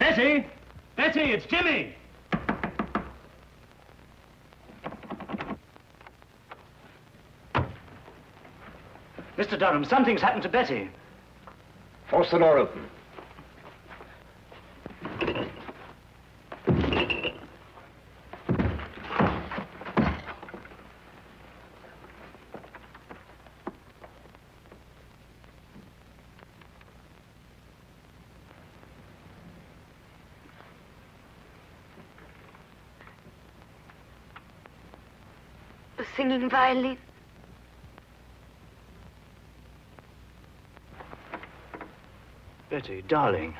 Betty! Betty, it's Jimmy! Mr. Durham, something's happened to Betty. Force the door open. The singing violin. Betty, darling.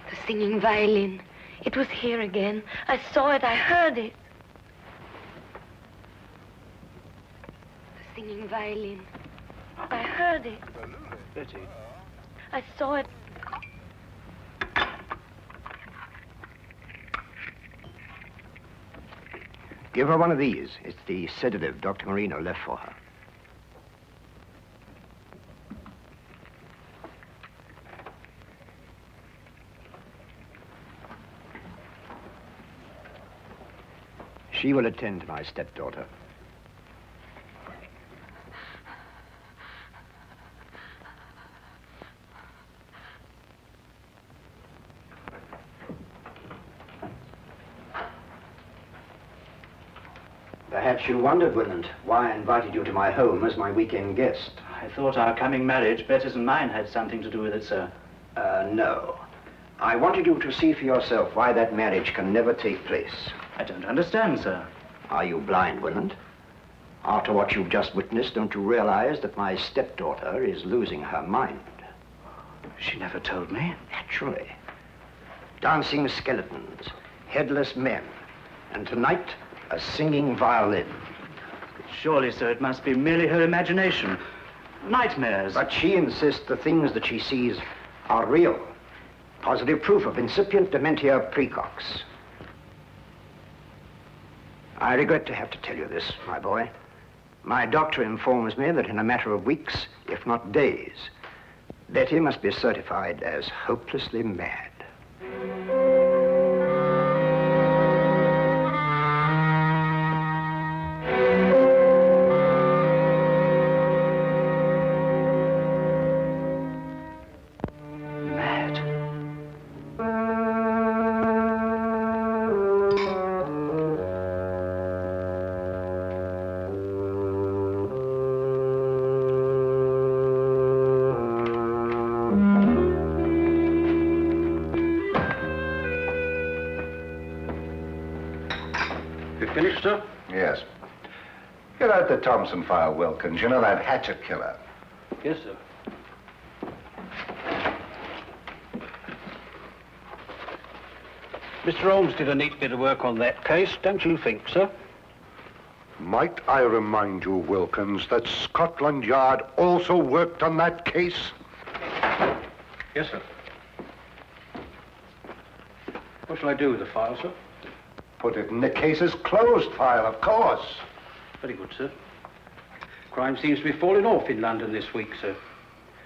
The singing violin. It was here again. I saw it. I heard it. The singing violin. I heard it. Betty. I saw it. Give her one of these. It's the sedative Dr. Marino left for her. She will attend to my stepdaughter. Perhaps you wondered, Willand, why I invited you to my home as my weekend guest. I thought our coming marriage, Betty's and mine, had something to do with it, sir. No. I wanted you to see for yourself why that marriage can never take place. I don't understand, sir. Are you blind, Willand? After what you've just witnessed, don't you realize that my stepdaughter is losing her mind? She never told me. Naturally. Dancing skeletons, headless men, and tonight, a singing violin. Surely, sir, it must be merely her imagination. Nightmares. But she insists the things that she sees are real. Positive proof of incipient dementia praecox. I regret to have to tell you this, my boy. My doctor informs me that in a matter of weeks, if not days, Betty must be certified as hopelessly mad. Finished, sir? Yes. Get out the Thompson file, Wilkins. You know that hatchet killer. Yes, sir. Mr. Holmes did a neat bit of work on that case, don't you think, sir? Might I remind you, Wilkins, that Scotland Yard also worked on that case? Yes, sir. What shall I do with the file, sir? Put it in the case's closed file, of course. Very good, sir. Crime seems to be falling off in London this week, sir.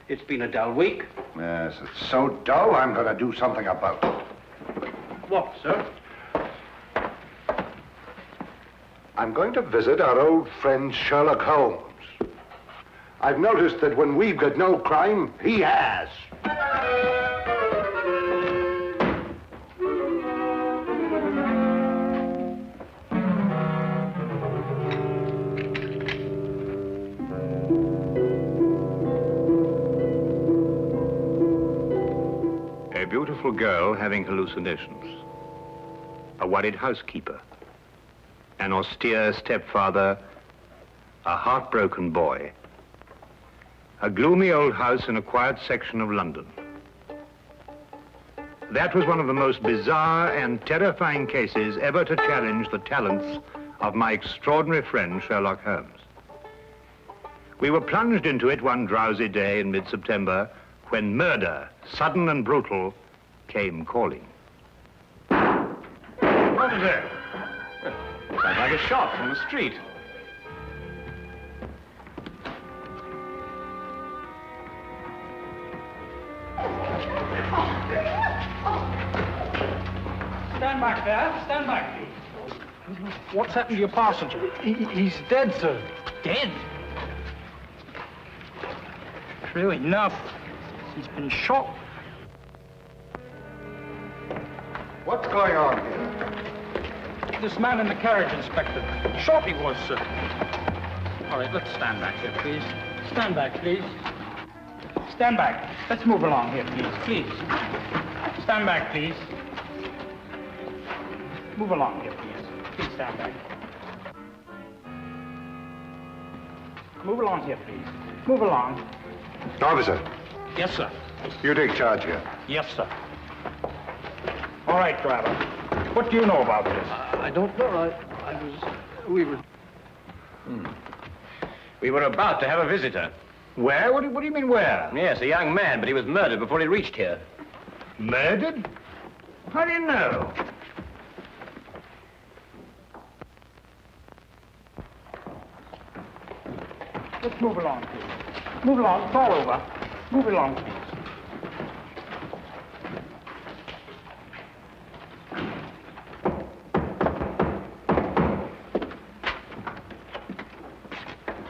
It's been a dull week. Yes, it's so dull, I'm going to do something about it. What, sir? I'm going to visit our old friend Sherlock Holmes. I've noticed that when we've got no crime, he has. A beautiful girl having hallucinations. A worried housekeeper. An austere stepfather. A heartbroken boy. A gloomy old house in a quiet section of London. That was one of the most bizarre and terrifying cases ever to challenge the talents of my extraordinary friend, Sherlock Holmes. We were plunged into it one drowsy day in mid-September when murder, sudden and brutal, came calling. What is it? Sounds like a shot from the street. stand back there. Stand back, please. What's happened to your passenger? He's dead, sir. Dead? True enough. He's been shot. What's going on here? This man in the carriage, Inspector. Shot he was, sir. All right, let's stand back here, please. Stand back, please. Stand back. Let's move along here, please. Please. Stand back, please. Move along here, please. Please stand back. Move along here, please. Move along. Officer, Yes, sir. you take charge here. Yes, sir. All right, driver. What do you know about this? I don't know. We were about to have a visitor. Where? What do you mean, where? Yes, a young man, but he was murdered before he reached here. Murdered? How do you know? Let's move along, please. Move along. It's all over. Move along, please.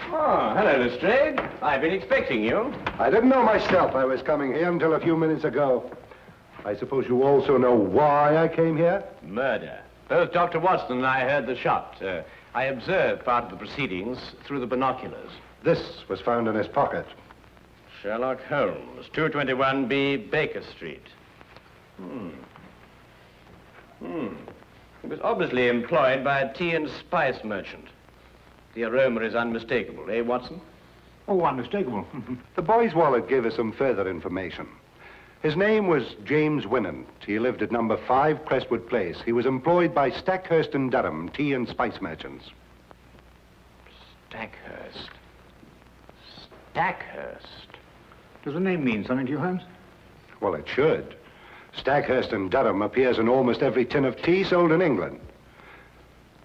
Oh, hello, Lestrade. I've been expecting you. I didn't know myself I was coming here until a few minutes ago. I suppose you also know why I came here? Murder. Both Dr. Watson and I heard the shot. I observed part of the proceedings through the binoculars. This was found in his pocket. Sherlock Holmes, 221B Baker Street. He was obviously employed by a tea and spice merchant. The aroma is unmistakable, eh, Watson? Oh, unmistakable. The boy's wallet gave us some further information. His name was James Winant. He lived at number 5 Crestwood Place. He was employed by Stackhurst and Durham, tea and spice merchants. Stackhurst. Stackhurst. Does the name mean something to you, Holmes? Well, it should. Stackhurst and Durham appears in almost every tin of tea sold in England.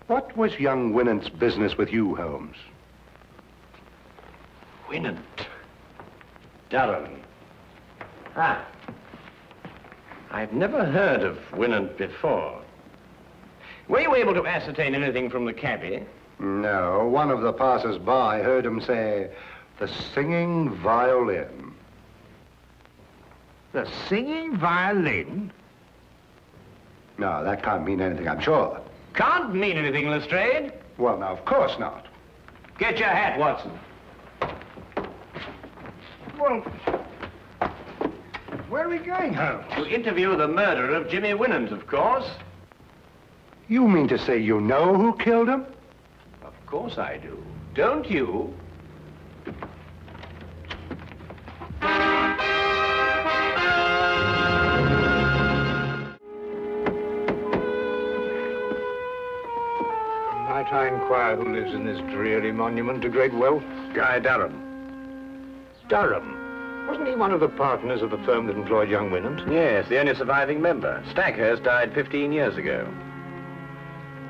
What was young Winant's business with you, Holmes? Winant. Durham. Ah. I've never heard of Winant before. Were you able to ascertain anything from the cabby? No, one of the passers-by heard him say, "The singing violin." The singing violin? No, that can't mean anything, I'm sure. Can't mean anything, Lestrade. Well, now, of course not. Get your hat, Watson. Well, where are we going, Holmes? To interview the murderer of Jimmy Winant, of course. You mean to say you know who killed him? Of course I do. Don't you? Might I inquire who lives in this dreary monument to great wealth? Guy Durham. Durham? Wasn't he one of the partners of the firm that employed young Winant? Yes, the only surviving member. Stackhurst died 15 years ago.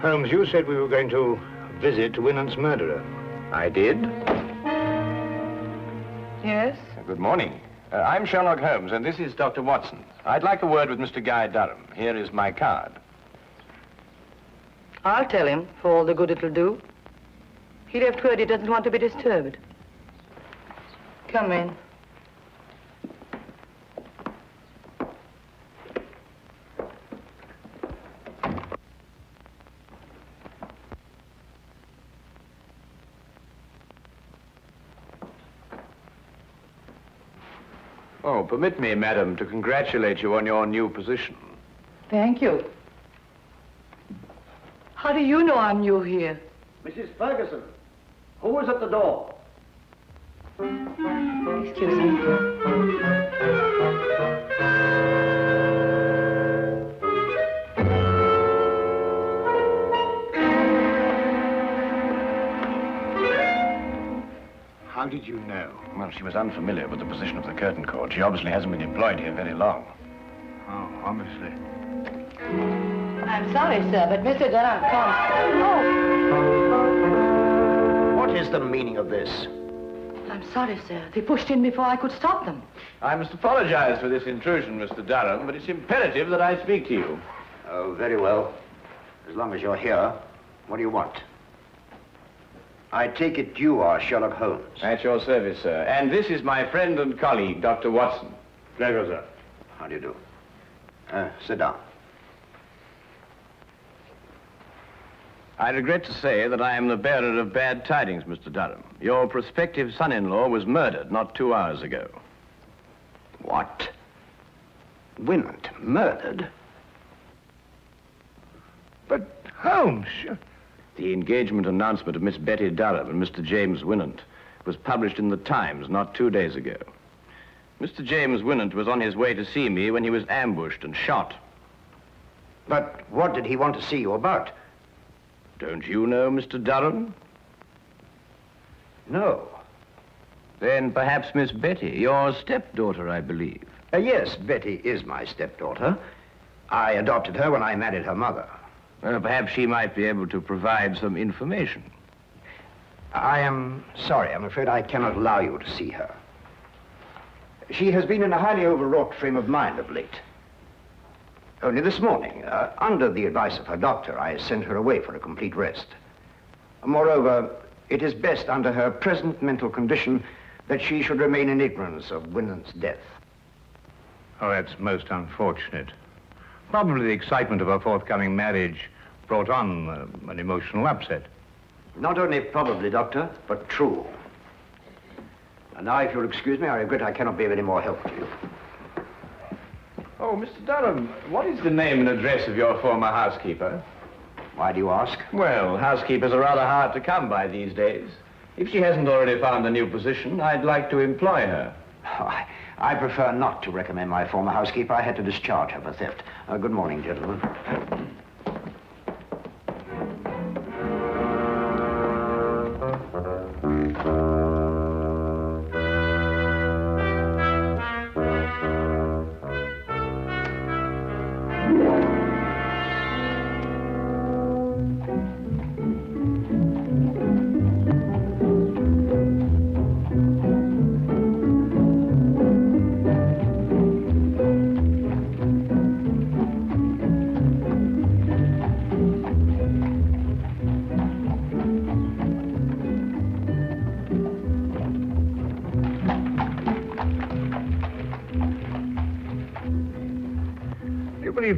Holmes, you said we were going to visit Winant's murderer. I did. Yes? Good morning. I'm Sherlock Holmes, and this is Dr. Watson. I'd like a word with Mr. Guy Durham. Here is my card. I'll tell him, for all the good it'll do. He left word he doesn't want to be disturbed. Come in. Oh, permit me, madam, to congratulate you on your new position. Thank you. How do you know I'm new here? Mrs. Ferguson, who is at the door? Excuse me. How did you know? Well, she was unfamiliar with the position of the curtain cord. She obviously hasn't been employed here very long. Oh, obviously. I'm sorry, sir, but Mr. Durham can't... Oh! What is the meaning of this? I'm sorry, sir. They pushed in before I could stop them. I must apologize for this intrusion, Mr. Durham, but it's imperative that I speak to you. Oh, very well. As long as you're here, what do you want? I take it you are Sherlock Holmes. At your service, sir. And this is my friend and colleague, Dr. Watson. Pleasure, sir. How do you do? Sit down. I regret to say that I am the bearer of bad tidings, Mr. Durham. Your prospective son-in-law was murdered not 2 hours ago. What? Winant murdered? But, Holmes... The engagement announcement of Miss Betty Durham and Mr. James Winant was published in the Times not 2 days ago. Mr. James Winant was on his way to see me when he was ambushed and shot. But what did he want to see you about? Don't you know Mr. Durham? No. Then perhaps Miss Betty, your stepdaughter, I believe. Yes, Betty is my stepdaughter. I adopted her when I married her mother. Perhaps she might be able to provide some information. I am sorry. I'm afraid I cannot allow you to see her. She has been in a highly overwrought frame of mind of late. Only this morning, under the advice of her doctor, I sent her away for a complete rest. Moreover, it is best under her present mental condition that she should remain in ignorance of Winant's death. Oh, that's most unfortunate. Probably the excitement of her forthcoming marriage brought on an emotional upset. Not only probably, Doctor, but true. And now, if you'll excuse me, I regret I cannot be of any more help to you. Oh, Mr. Durham, what is the name and address of your former housekeeper? Why do you ask? Well, housekeepers are rather hard to come by these days. If she hasn't already found a new position, I'd like to employ her. Oh, I prefer not to recommend my former housekeeper. I had to discharge her for theft. Good morning, gentlemen.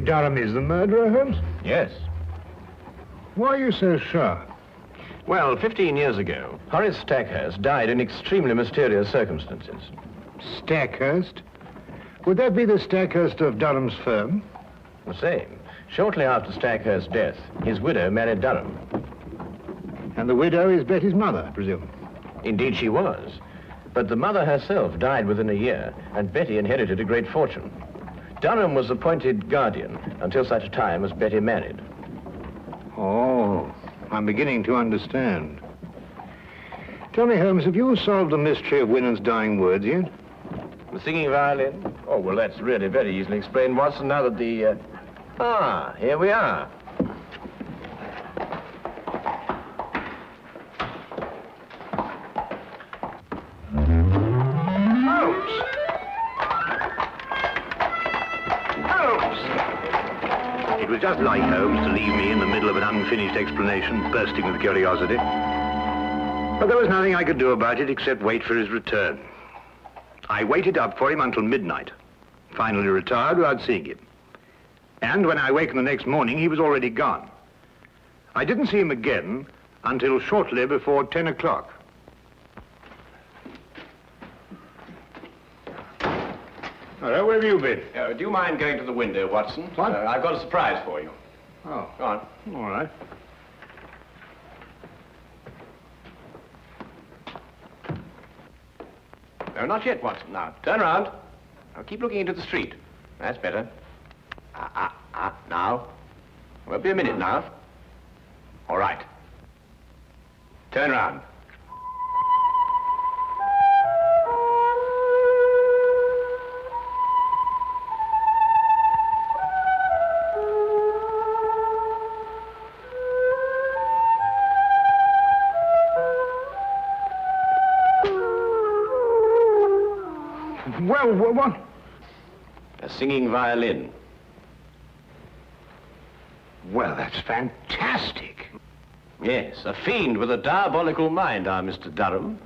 Durham is the murderer, Holmes? Yes. Why are you so sure? Well, 15 years ago, Horace Stackhurst died in extremely mysterious circumstances. Stackhurst? Would that be the Stackhurst of Durham's firm? The same. Shortly after Stackhurst's death, his widow married Durham. And the widow is Betty's mother, I presume? Indeed she was. But the mother herself died within a year, and Betty inherited a great fortune. Durham was appointed guardian until such time as Betty married. Oh, I'm beginning to understand. Tell me, Holmes, have you solved the mystery of Winant's dying words yet? The singing violin? Oh, well, that's really very easily explained, Watson, now that the... here we are. It was just like Holmes to leave me in the middle of an unfinished explanation, bursting with curiosity. But there was nothing I could do about it except wait for his return. I waited up for him until midnight, finally retired without seeing him. And when I awakened the next morning, he was already gone. I didn't see him again until shortly before 10 o'clock. Hello, where have you been? Do you mind going to the window, Watson? What? I've got a surprise for you. Oh. Go on. All right. No, not yet, Watson. Now, turn around. Now, keep looking into the street. That's better. Now. Won't be a minute now. All right. Turn around. Well, what? A singing violin. Well, that's fantastic. Yes, a fiend with a diabolical mind, our Mr. Durham.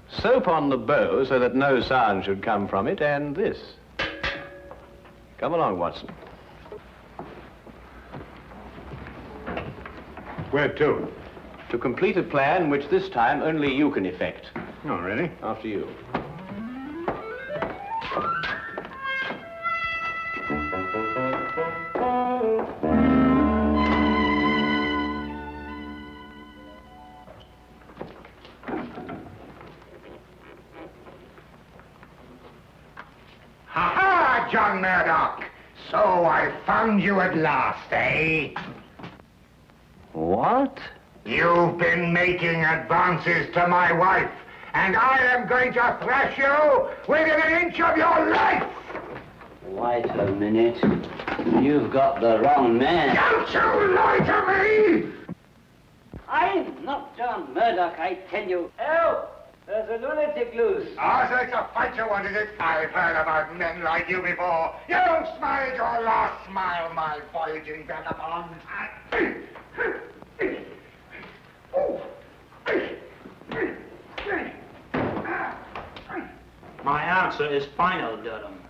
Soap on the bow so that no sound should come from it, and this. Come along, Watson. Where to? To complete a plan which this time only you can effect. Oh, really? After you. Ha-ha, John Murdoch! So I found you at last, eh? What? You've been making advances to my wife, and I am going to thrash you within an inch of your life! Wait a minute. You've got the wrong man. Don't you lie to me! I'm not John Murdoch, I tell you. Help! There's a lunatic loose. Oh, so it's a fight you want, is it? I've heard about men like you before. You don't smile your last smile, my voyaging vagabond. My answer is final, Durham.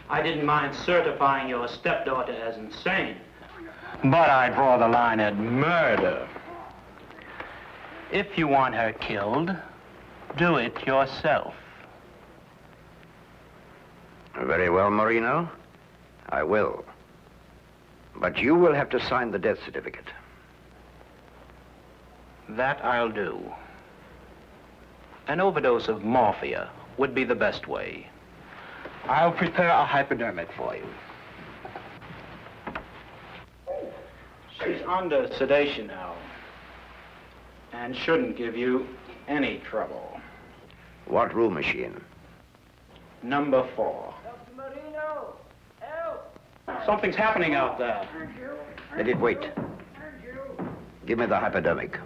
I didn't mind certifying your stepdaughter as insane, but I draw the line at murder. If you want her killed, do it yourself. Very well, Marino. I will. But you will have to sign the death certificate. That I'll do. An overdose of morphia would be the best way. I'll prepare a hypodermic for you. She's under sedation now, and shouldn't give you any trouble. What room is she in? Number 4. Dr. Marino, help! Something's happening out there. Let it wait. Give me the hypodermic.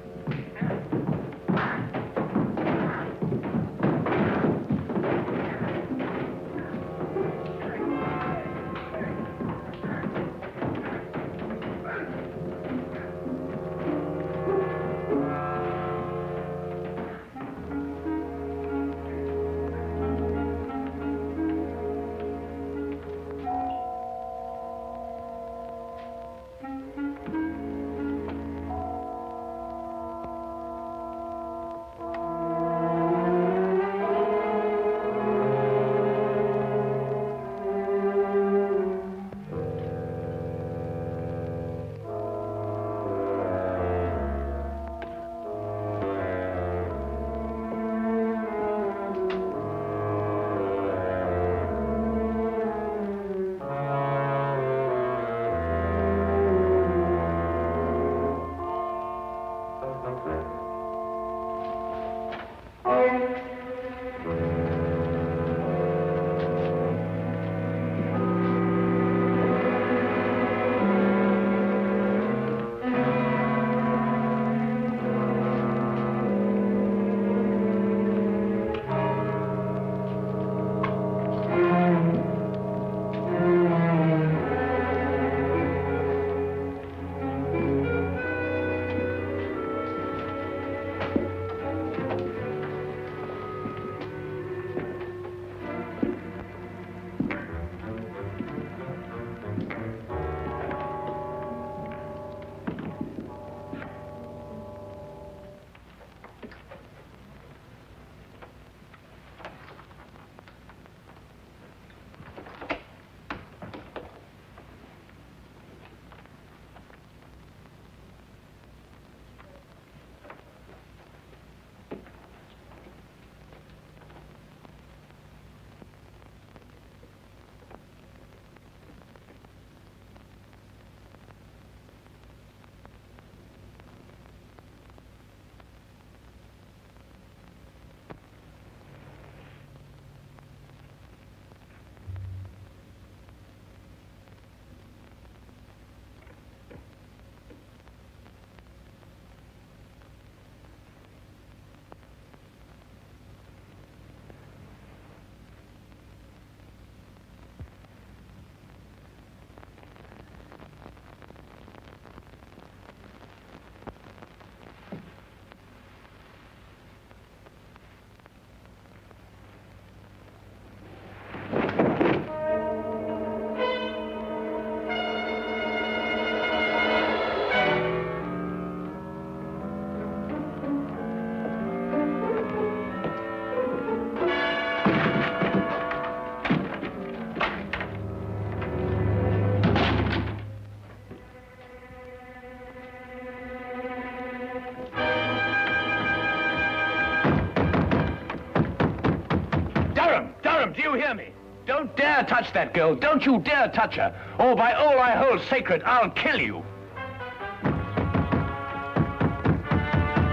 Durham, do you hear me? Don't dare touch that girl. Don't you dare touch her. Or by all I hold sacred, I'll kill you.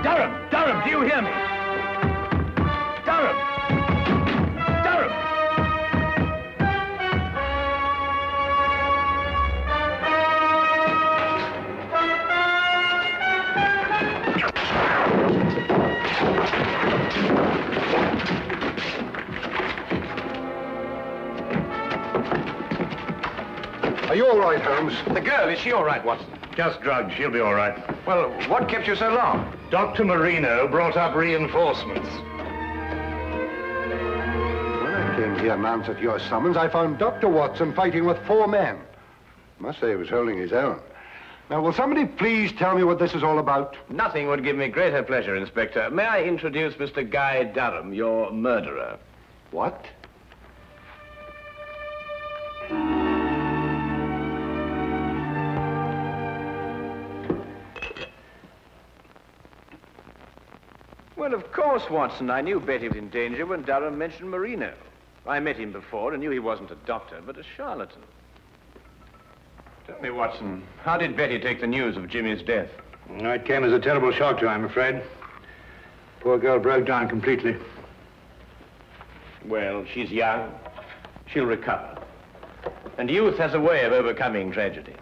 Durham, do you hear me? Durham! Durham! Are you all right, Holmes? The girl, is she all right, Watson? Just drugged. She'll be all right. Well, what kept you so long? Dr. Marino brought up reinforcements. When I came here and answered your summons, I found Dr. Watson fighting with 4 men. Must say he was holding his own. Now, will somebody please tell me what this is all about? Nothing would give me greater pleasure, Inspector. May I introduce Mr. Guy Durham, your murderer? What? Well, of course, Watson. I knew Betty was in danger when Durham mentioned Marino. I met him before and knew he wasn't a doctor, but a charlatan. Tell me, Watson, how did Betty take the news of Jimmy's death? It came as a terrible shock to her, I'm afraid. Poor girl broke down completely. Well, she's young. She'll recover. And youth has a way of overcoming tragedy.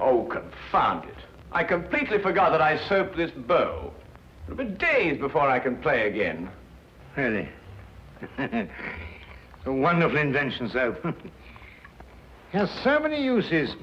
Oh, confound it. I completely forgot that I soaped this bow. It'll be days before I can play again. Really? A wonderful invention, soap. Has so many uses.